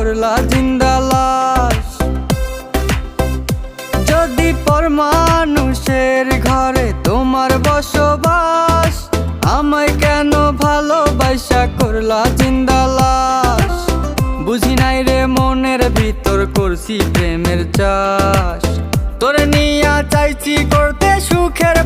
করলা জিন্দা লাশ। যদি পর মানুষের ঘরে তোমার বসবাস, আমায় কেন ভালোবাসা করলা জিন্দা লাশ। বুঝি নাই রে মনের ভিতর করছি প্রেমের চাষ, তোরে নিয়া চাইছি করতে সুখের